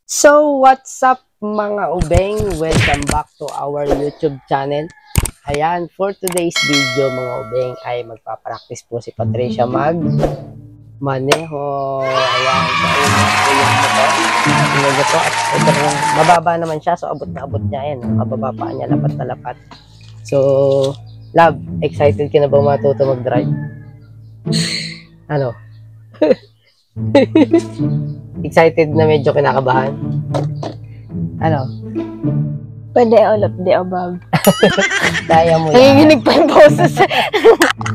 So, what's up mga ubeng? Welcome back to our YouTube channel. Ayan, for today's video mga ubeng ay magpapractice po si Patricia maneho. Ayan, so ayun po. At ito, mababa naman siya, so abot na abot niya. Ayan, mababa pa niya, lapat na lapat. So, love, excited ka na ba matuto mag-drive? Ano? Excited na medyo kinakabahan? Ano? Pwede all of the above. Kaya mo yan. Nanginginig pa yung boses.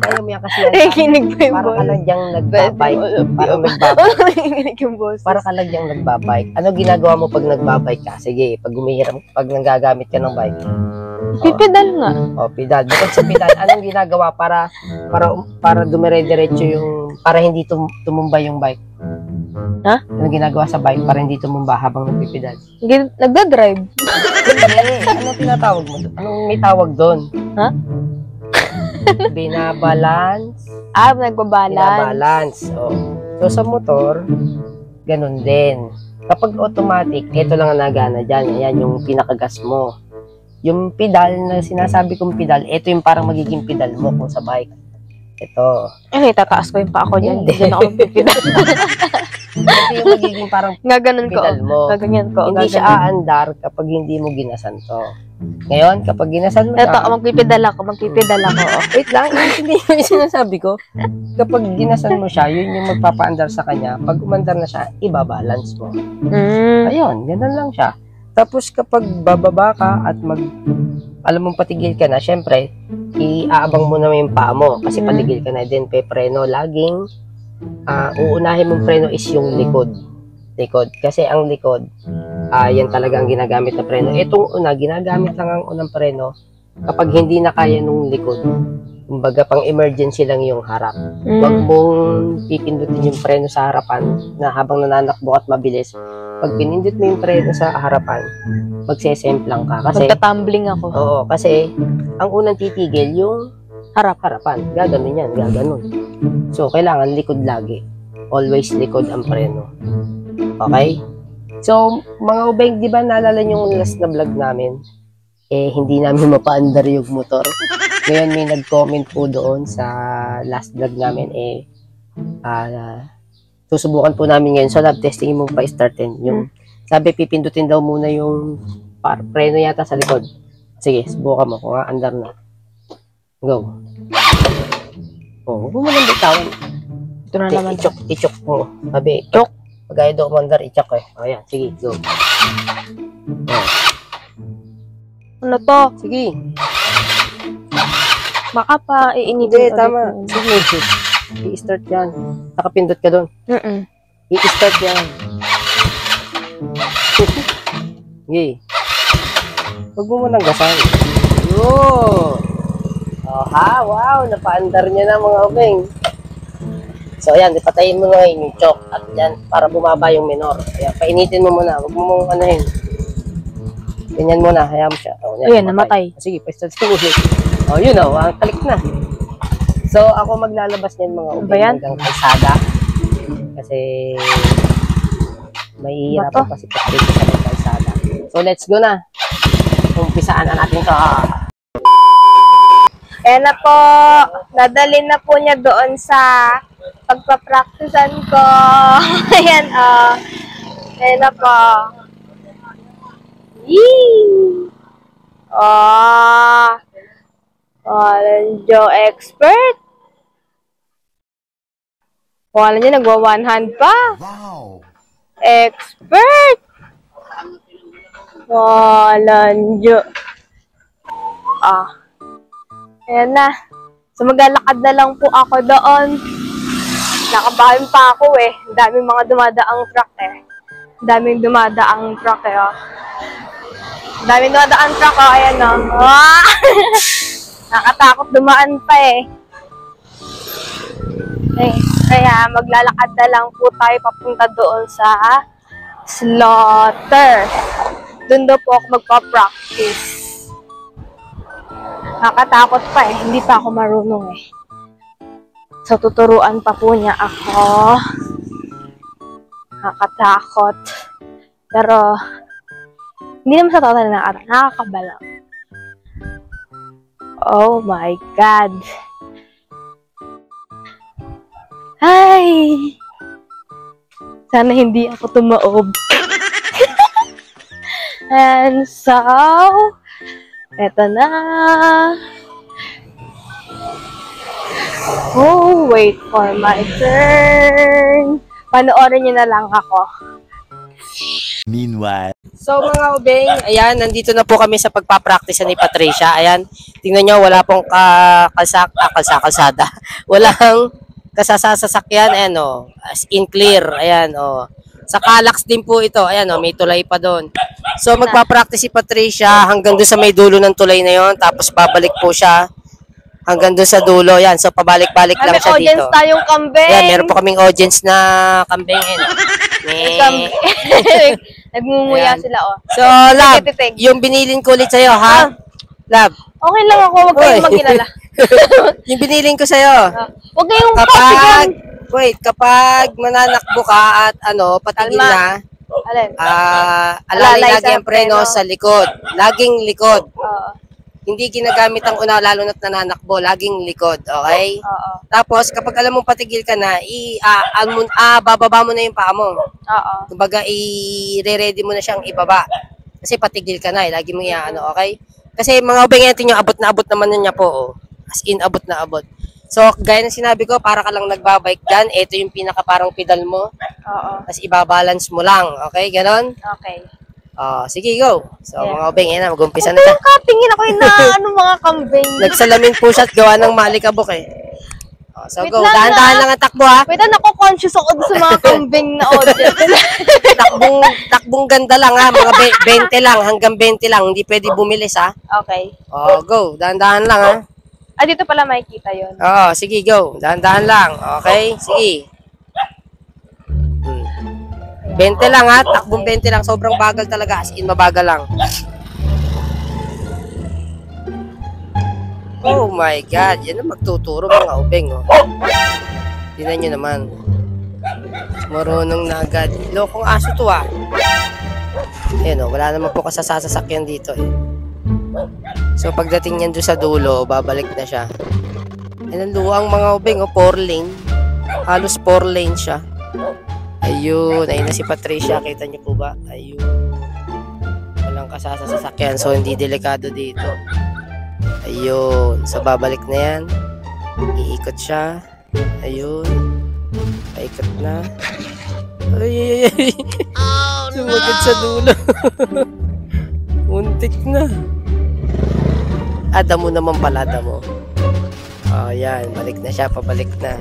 Kaya mo yan kasi yan. Nanginginig pa yung Para boses. ka lang diyang nagbabike. Parang nagbabike. Nanginginig yung boses. Para ka lang diyang nagbabike. Ano ginagawa mo pag nagbabike ka? Sige, pag umihiram, pag nanggagamit ka ng bike. Pipedal nga. O, pedal. Bukod sa pedal, anong ginagawa para dumire-diretso yung, para hindi tumumba yung bike? Ha? Anong ginagawa sa bike para hindi tumumba habang nagpipedal? Nagdadrive. Anong tinatawag mo? Anong may tawag doon? Ha? Binabalance. Nagbabalance. Binabalance. So, sa motor, ganun din. Kapag automatic, ito lang ang nagana dyan. Ayan yung pinakagas mo. Yung pedal na sinasabi kong pedal, ito yung parang magiging pedal mo kung sa bike. Ito. Tataas ko yung pa ako dyan. Hindi. Diyan ako magpipedal. Ito yung magiging parang Gaganon ko. pedal mo. Gaganyan ko. Hindi siya aandar kapag hindi mo ginasan to. Ngayon, kapag ginasan mo Ito, siya, magpipedal ako. wait lang, hindi mo yung sinasabi ko. Kapag ginasan mo siya, yun yung magpapaandar sa kanya. Pag umandar na siya, ibabalance mo. Ayun, ganun lang siya. Tapos kapag bababa ka at alam mong patigil ka na, syempre, iaabang mo na yung paa mo kasi patigil ka na din, preno. Laging, uunahin mong preno is yung likod. Kasi ang likod, yan talagang ginagamit na preno. Itong una, ginagamit lang ang unang preno kapag hindi na kaya nung likod. Kumbaga, pang emergency lang yung harap. Huwag mong pipindutin yung preno sa harapan na habang nananakbo at mabilis. Pag pinindot mo yung preno sa harapan, magsesemplang ka. Kasi, Magtatumbling ako. oo, kasi ang unang titigil yung harapan. Gaganon yan, gaganon. So, kailangan likod lagi. Always likod ang preno. Okay? So, mga ubeng, di ba naalala yung last na vlog namin? Hindi namin mapaandar yung motor. Ngayon may nag-comment po doon sa last vlog namin, susubukan po namin ngayon. So, lab testing mo pa startin. Yung, sabi, pipindutin daw muna yung preno yata sa likod. Sige, subukan mo kung andar na. Go. Huwag mo lang bitawan. Ito na naman. I-chok mo. Sabi, chok. Pag ayaw daw umandar, i-chok eh. Ayan, sige, go. Ano to? Sige. Baka pa iinipin. Hindi, tama. Sige, i-start yan. Nakapindot ka doon. I-start yan. Sige. Huwag mo munang gasan. Yo! Wow! Napaandar niya na mga ubeng. So, ayan, ipatayin mo ngayon yung chok. At yan, para bumaba yung minor. Ayan, painitin mo muna. Huwag mo mong anuhin. Ganyan muna. Hayaan mo siya. Ayan, namatay. Sige, pa-start mo. Yun kalik na. So, ako maglalabas niyan mga ubeng hanggang kalsada. Kasi may hirapan pa si Patricia sa kalsada. So, let's go na. Umpisaan na natin to. Ayan na po. Dadalhin na po niya doon sa pagpapracticean ko. Ayan, Ayan na po. Yee! Joe expert. Wala niya, nagwa one hand pa. Wow! Expert! Joe. Ayan na. So, maglalakad na lang po ako doon. Nakabahan pa ako eh. Daming mga dumadaang truck eh. Daming dumadaang truck eh, Daming dumadaang truck, Ayan, Nakatakot dumaan pa eh. Kaya maglalakad na lang po tayo papunta doon sa slaughter. Doon daw po ako magpa-practice. Nakatakot pa eh. Hindi pa ako marunong eh. So, tuturuan pa po niya ako. Nakatakot. Pero, hindi naman sa total na nakakaba lang. Oh my God. Ay! Sana hindi ako tumaob. And so, eto na. Oh, wait for my turn. Panoorin niyo na lang ako. Meanwhile. So mga ubeng, ayan, nandito na po kami sa pagpapractice ni Patricia. Ayan, tingnan nyo, wala pong kalsada. Walang kasasasakyan, ayan o, as in clear, ayan o. Sa Calax din po ito, ayan o, may tulay pa doon. So magpapractice si Patricia hanggang doon sa may dulo ng tulay na yon, tapos babalik po siya hanggang doon sa dulo, yan. So pabalik-balik lang siya dito. May audience tayong kambing. Ayan, meron po kaming audience na kambing, ayan o. Nagmumuya sila, oh. So, Lab, yung binilin ko ulit sa'yo, ha? Lab. Okay lang ako, huwag kayong magkilala. Yung binilin ko sa'yo. Huwag kayong kapag mananakbo ka at patigil na, alalay lagi ang preno sa likod. Laging likod. Hindi ginagamit ang una, lalo na't nananakbo, laging likod, okay? Oo. Tapos, kapag alam mong patigil ka na, bababa mo na yung paa mo. Oo. Kumbaga, i-ready mo na siyang ibaba. Kasi patigil ka na, lagi mo okay? Kasi mga ubengete nyo, abot na abot naman niya po, oh. As in, abot na abot. So, gaya ng sinabi ko, para ka lang nagbabike dyan, ito yung pinaka parang pedal mo. Oo. Tapos, ibabalance mo lang, okay? Ganon? Okay. Sige, go. So, mga ubeng, yan na, mag-umpisa na siya. siya. Tingin ako yung mga kambing. Nagsalamin po siya at gawa ng malikabok eh. So, wait go. Lang, dahan-dahan lang ang takbo, ha? Wait lang, ako-conscious ako sa mga kambing na audience. takbong ganda lang, ha? Mga 20 lang, hanggang 20 lang. Hindi pwede bumilis, ha? Okay. Go. Dahan-dahan lang, ha? Dito pala makikita yun. Sige, go. Dahan-dahan lang. Okay? Sige. 20 lang, ha? Takbong 20 lang. Sobrang bagal talaga. As in, mabagal lang. Oh my God. Yan ang magtuturo mga ubeng, oh. Tingnan nyo naman. Marunong na agad. Lokong aso to, ah. Ayan, oh. Wala naman po kasasasakyan dito, eh. So, pagdating niyan doon sa dulo, babalik na siya. Ayan ang luwang mga ubeng, oh. 4 lane. Halos 4 lane siya. Ayun, ayun na si Patricia. Kita niyo po ba? Ayun. Walang kasasasakyan, so hindi delikado dito. Ayun. So, babalik na yan. Iikot siya. Ayun. Paikot na. Ay. Oh, no! Sumagad sa dulo. Muntik na. Damo naman pala, damo. Yan. Balik na siya. Pabalik na.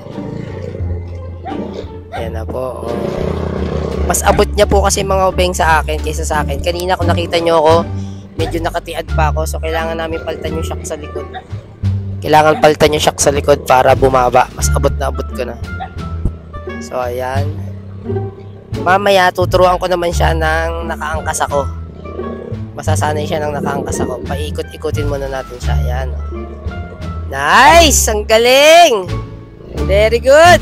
Ayan na po. Mas abot niya po kasi mga ubeng sa akin kaysa sa akin. Kanina kung nakita nyo ako, medyo nakatiad pa ako. So, kailangan namin palitan yung shock sa likod. Kailangan palitan yung shock sa likod para bumaba. Mas abot na abot ko na. So, ayan. Mamaya, tuturuan ko naman siya ng nakaangkas ako. Masasanay siya ng nakaangkas ako. Paikot-ikutin muna natin siya. Ayan. Nice! Ang galing! Very good!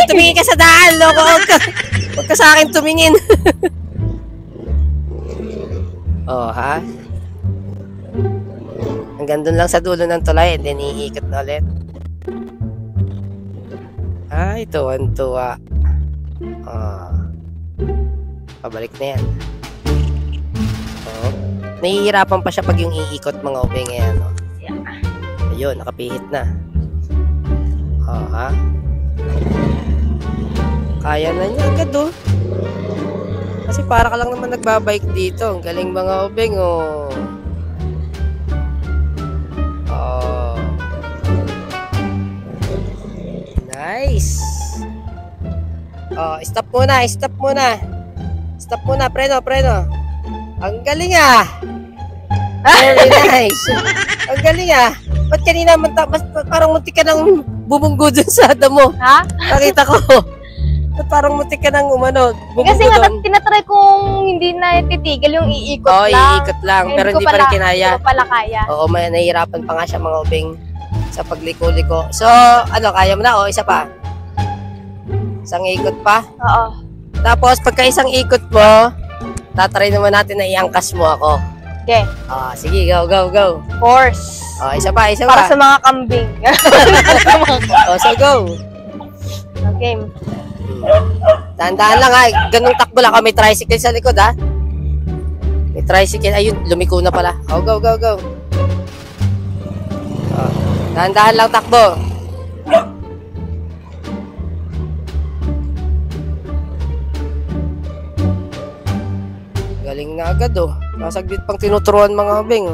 Tumingin ka sa daan, loko. Huwag ka sa akin tumingin. Ha? Hanggang dun lang sa dulo ng tulay, and then iikot na ulit. Ay, tuwan-tuwa. Pabalik na yan. Nahihirapan pa siya pag yung iikot mga ubeng yan. Ayun, nakapihit na. Ha? Kaya na niya agad, oh. Kasi para ka lang naman nagbabike dito. Ang galing mga ubeng, oh. Nice. Stop muna. Stop muna, preno. Ang galing, ah. Very nice. Ang galing, ah. Ba't kanina parang muntik ka nang bubunggo dun sa damo? Ha? Nakita ko. Ba't parang muntik ka nang bubunggo kasi nga, dun? tinatry kong hindi na titigil yung iikot lang. Iikot lang. Pero hindi pa rin kinaya. Hindi ko pala kaya. Oo, may nahihirapan pa nga siya mga ubeng sa pagliko-liko. So, kaya mo na? Isa pa? Isang ikot pa? Oo. Tapos, pagka isang ikot mo, tatry naman natin na iangkas mo ako. Okay. Sige, go, go, go. Force. Isa pa, isa Para pa. sa mga kambing. So go. Okay. Dahan-dahan lang ha. Ganung takbo lang. May tricycle sa likod ha. May tricycle. Ayun, lumiko na pala. Go, go, go. Dahan-dahan lang takbo. Galing na agad oh. Masaglit pang tinuturuan mga kabing.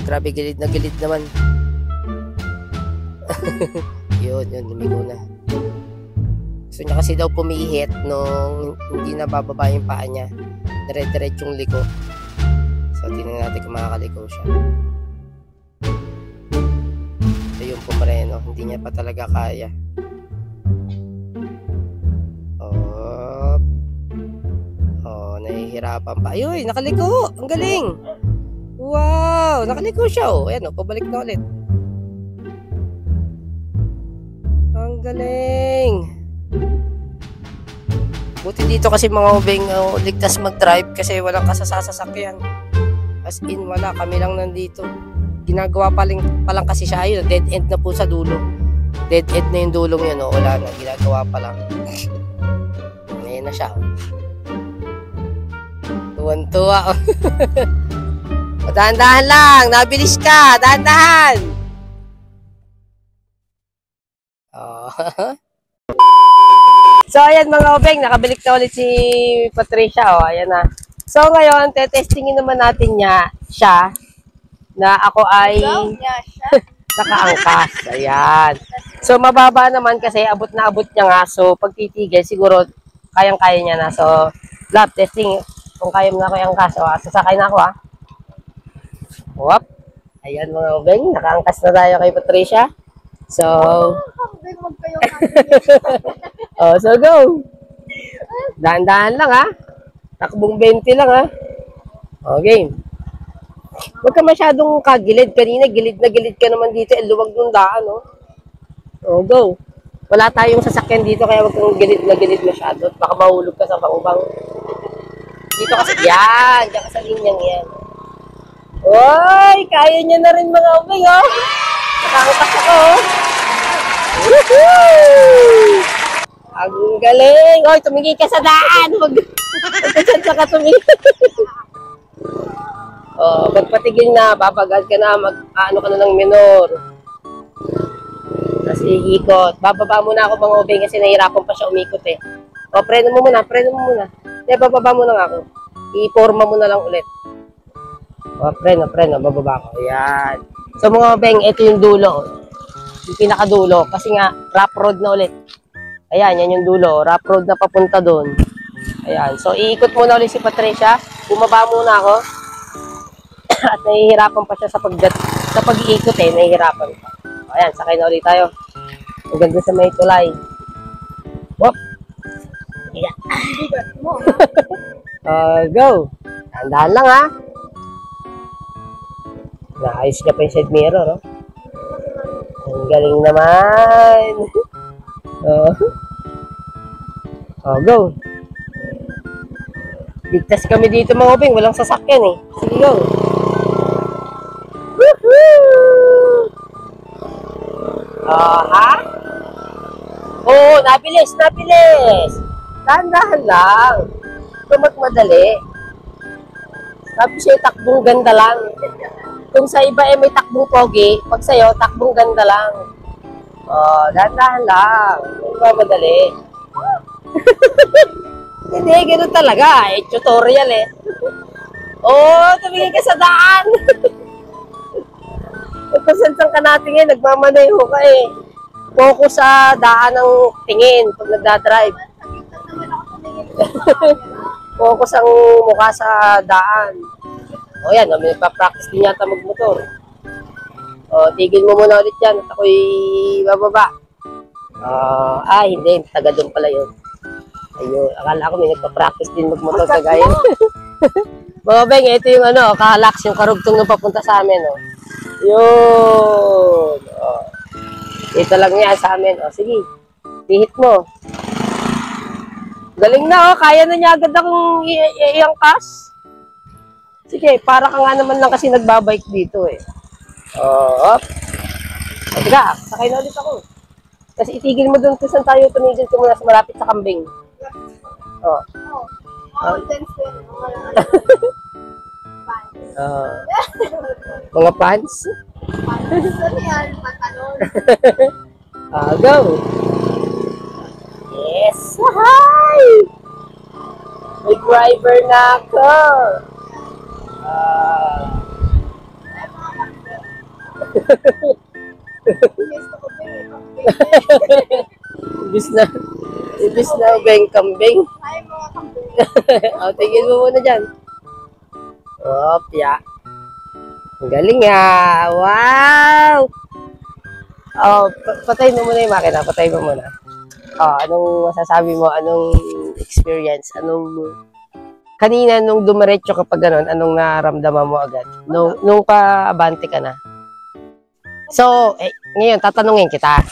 Grabe, gilid naman. yun, lumigo na. Gusto niya kasi daw pumihit nung hindi na bababa yung paa niya. Dire-diretsong liko. So, tingnan natin kung makakaliko siya. So, yung pumareno, hindi niya pa talaga kaya. Nahihirapan pa. Ayun, nakaliko. Ang galing. Wow, nakaliko siya oh. Ayan oh, pabalik na ulit. Ang galing. Buti dito kasi mga ubing ligtas mag-drive kasi walang kasasasakyan. As in, wala. Kami lang nandito. Ginagawa pa lang kasi siya. Ayun, dead end na po sa dulo. Dead end na yung dulong yun oh. Wala na. Ginagawa pa lang. Ngayon na siya oh. Tuwan-tuwa. Dahan-dahan lang. Nabilis ka. Dahan-dahan. So, ayan mga obeng. Nakabalik na ulit si Patricia. Ayan na. So, ngayon, tetestingin naman natin siya na ako ay nakaangkas. Ayan. So, mababa naman kasi abot na abot niya nga. So, pag titigil, siguro kayang-kaya niya na. So, lab testing. Kung kaya mo na ako yung angkas, sasakay na ako Wop. Ayan mga ubeng, nakaangkas na tayo kay Patricia. So, so go. Dahan-dahan lang Takbong 20 lang Okay. Huwag ka masyadong kagilid. Kanina, gilid na gilid ka naman dito. Luwag ng daan go. Wala tayong sasakyan dito, kaya huwag kang gilid na gilid masyado. Baka mahulog ka sa bang-ubang. Dito kasi, diyan ka sa linyang yan. Oy, kaya niya na rin mga ubing, Nakangkas ako, Woohoo! Ang galing. Oy, tumingin ka sa daan. Magkasad ka tumingin. Pagpatigil na, babagal ka na, ano ka na ng minor. Tapos iikot. Bababa muna ako mga ubing kasi nahihirapan pa siya umikot preno mo muna. Bababa mo na ako. I-forma mo na lang ulit. Preno, bababa ko. Ayan. So mga beng, ito yung dulo. Yung pinakadulo. Kasi nga, rough road na ulit. Ayan, yan yung dulo. Rough road na papunta doon. Ayan. So, iikot muna ulit si Patricia. Bumaba muna ako. At nahihirapan pa siya sa pag-iikot nahihirapan pa. Ayan, sakay na ulit tayo. Ang ganda sa may tulay. Whoop! Yeah. Go! Tandaan lang Naayos niya pa yung side mirror Ang galing naman. Go! Ligtas kami dito mga ubing, walang sasakyan Sige, go! Woohoo! Oo, nabilis! Dahan-dahan lang. Kung magmadali. Sabi siya, takbong ganda lang. Kung sa iba may takbong pogi, pag sa'yo, takbong ganda lang. Dahan-dahan lang. Kung magmadali. Hindi, ganoon talaga. Tutorial tumingin ka sa daan. Pagpasansan ka natin nagmamaneho ka Focus sa daan ng tingin pag nagdadrive. Focus ang mukha sa daan. Yan, may pa-practice din yata magmotor. Tigil mo muna ulit yan at ako'y bababa. Hindi. Taga doon pala yun. Ayun, akala ko may nagpa-practice din magmotor kagaya. Mga beng, ito yung kahalax, yung karugtong na papunta sa amin. Yun. Ito lang yan sa amin. Sige, pihit mo. Galing na, oh. Kaya na niya agad akong iangkas. Sige, para ka nga naman lang kasi nagbabike dito eh. Op. Teka, sakay na ulit ako. Kasi itigil mo doon kung saan tayo tumigil ko muna sa malapit sa kambing. Oh. Mga pants? Ano yan? Pantalon. Go! Yes! Hi! May driver na ako! Ibis na beng kambing. Ay, mga kambing. O, tingin mo muna dyan. Opya. Ang galing ah. Wow! Patay mo muna yung makina. Patay mo muna. Anong masasabi mo? Anong experience? Kanina nung dumiretso ka pa ganun, anong naramdaman mo agad? Nung pa-abante ka na? So, ngayon, tatanungin kita.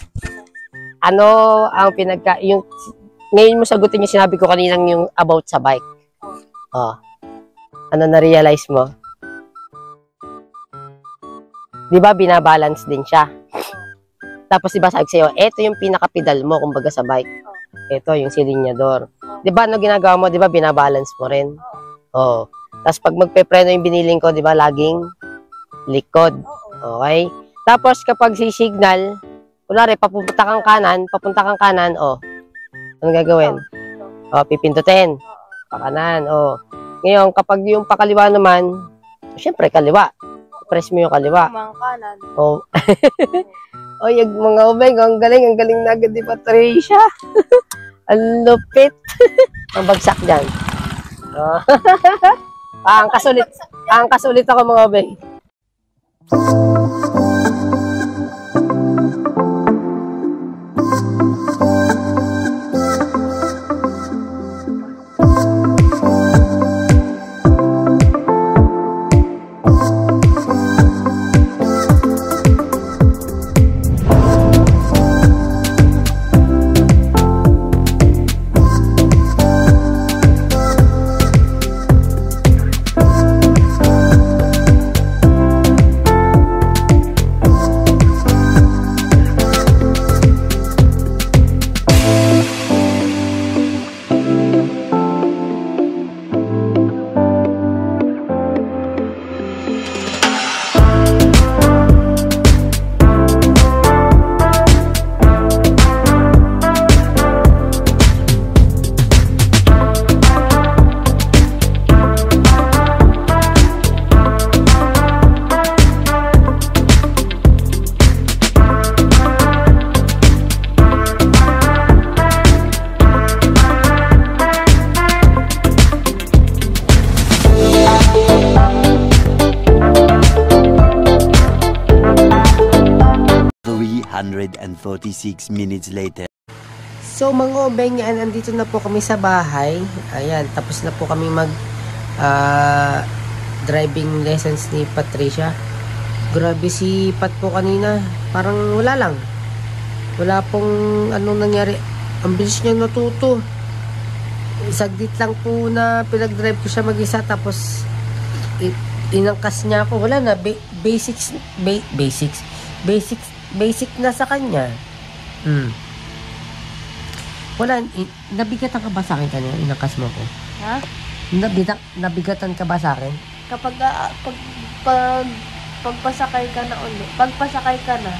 Ano ang ngayon mo sagutin yung sinabi ko kaninang yung about sa bike. Ano na-realize mo? Di ba binabalance din siya? Tapos di ba sabi sa'yo, eto yung pinaka-pedal mo kumbaga sa bike. Ito yung silinyador. Di ba ano ginagawa mo? Di ba binabalance mo rin? Tapos pag magpe-preno yung biniling ko, di ba laging likod. Okay? Tapos kapag si-signal, kunwari papunta kang kanan, anong gagawin? Pipindutin. Pakanan, Ngayon, kapag yung pakaliwa naman, syempre kaliwa. Press mo yung kaliwa. Mga kanan. Yung mga ubeng, ang galing na agad ni Patricia. Ang lupit. Ang bagsak dyan. Ang kasulit ako mga ubeng. And 46 minutes later. So mga obeng, andito na po kami sa bahay. Ayan, tapos na po kami mag driving lessons ni Patricia. Grabe si Pat po kanina. Parang wala lang. Wala pong anong nangyari. Ang bilis niya natuto. Saglit lang po na pinag-drive ko siya mag-isa. Tapos inangkas niya ako. Wala na. Basic na sa kanya. Wala, nabigatan ka ba sa akin kanina? Inakas mo ko. Ha? Nabigatan ka ba sa akin? Kapag pagpasakay ka na ulit, pagpasakay ka na,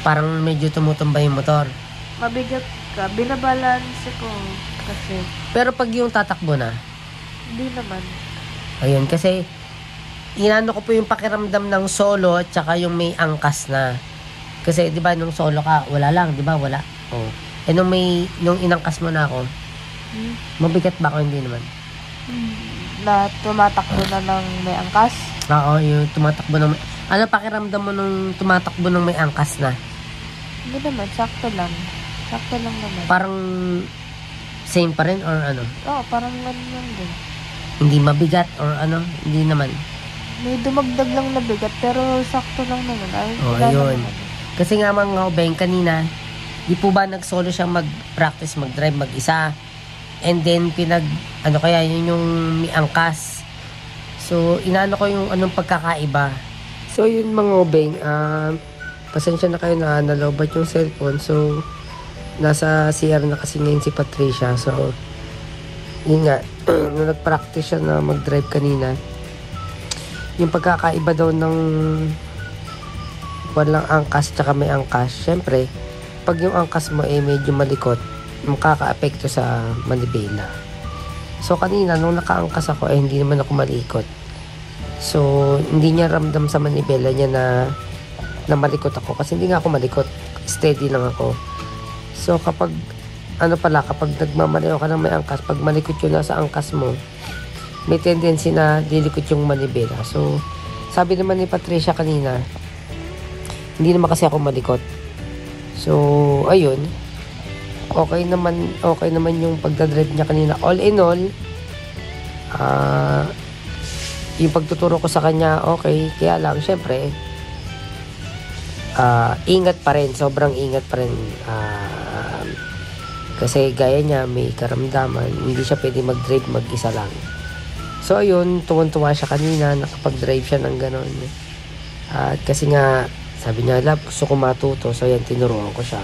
parang medyo tumutumbay yung motor. mabigat ka, binabalance ko kasi. Pero pag yung tatakbo na? Hindi naman. Ayun, kasi inano ko po yung pakiramdam ng solo at saka yung may angkas na. Kasi 'di ba nung solo ka, wala lang, 'di ba? Wala. Nung inangkas mo na ako, mabigat ba ako? Hindi naman. Na tumatakbo na ng may angkas? Oo, yung tumatakbo ng ano pakiramdam mo nung tumatakbo ng may angkas na? Hindi naman, sakto lang. Sakto lang naman. Parang same pa rin or ano? Oo, parang ganun lang din. Hindi mabigat or ano? Hindi naman. May dumagdag lang na bigat, pero sakto lang naman. Ayun. Kasi nga mga obeng kanina, di po ba nag-solo siya mag-practice, mag-drive mag-isa? And then, ano kaya, yun yung may angkas. So, inaano ko yung anong pagkakaiba. So, yun mga obeng, pasensya na kayo na nalobat yung cellphone. So, nasa CR na kasi ngayon si Patricia. So, yun nga, nung nag-practice siya na mag-drive kanina, yung pagkakaiba daw ng walang angkas tsaka may angkas. Siyempre, pag yung angkas mo medyo malikot, makaka-apekto sa manibela. So, kanina, nung nakaangkas ako, hindi naman ako malikot. So, hindi niya ramdam sa manibela niya na malikot ako. Kasi hindi nga ako malikot. Steady lang ako. So, kapag nagmamalayo ka ng may angkas, pag malikot yun nasa angkas mo, may tendency na lilikot yung manibela. So, sabi naman ni Patricia kanina, hindi naman kasi ako malikot. So, ayun. Okay naman yung pagdadrive niya kanina. All in all, yung pagtuturo ko sa kanya, okay. Kaya lang, syempre, ingat pa rin. Sobrang ingat pa rin. Kasi gaya niya, may karamdaman. Hindi siya pwede mag-drive mag-isa lang. So, ayun, tuwan-tuwa siya kanina. Nakapag-drive siya ng ganon. At kasi nga, sabi niya, love, gusto ko matuto. So, yan, tinuruan ko siya.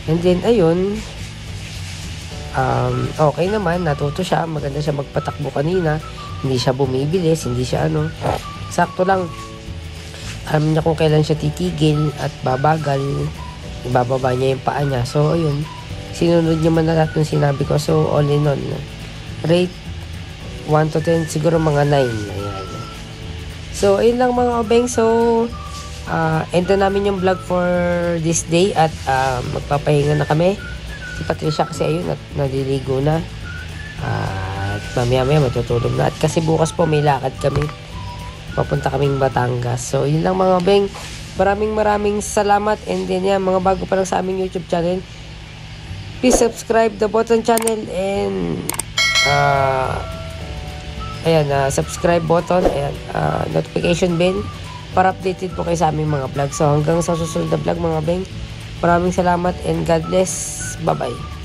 And then, ayun, okay naman, natuto siya. Maganda siya magpatakbo kanina. Hindi siya bumibilis, hindi siya sakto lang. Alam niya kung kailan siya titigil at babagal. Ibababa niya yung paa niya. So, ayun, sinunod niya man na lahat ng sinabi ko. So, all in all, rate 1 to 10, siguro mga 9. Ayan. So, ayun lang mga obeng. So, end na namin yung vlog for this day at magpapahinga na kami. Si Patricia kasi ayun at naliligo na. At mamaya matutulog na. At kasi bukas po may lakad kami. Papunta kaming Batangas. So, yun lang mga beng. Maraming salamat. And then yan, mga bago pa lang sa aming YouTube channel, please subscribe the button channel and subscribe button and notification bell para updated po kayo sa aming mga vlog. So, hanggang sa susunod na vlog mga beng. Maraming salamat and God bless. Bye-bye.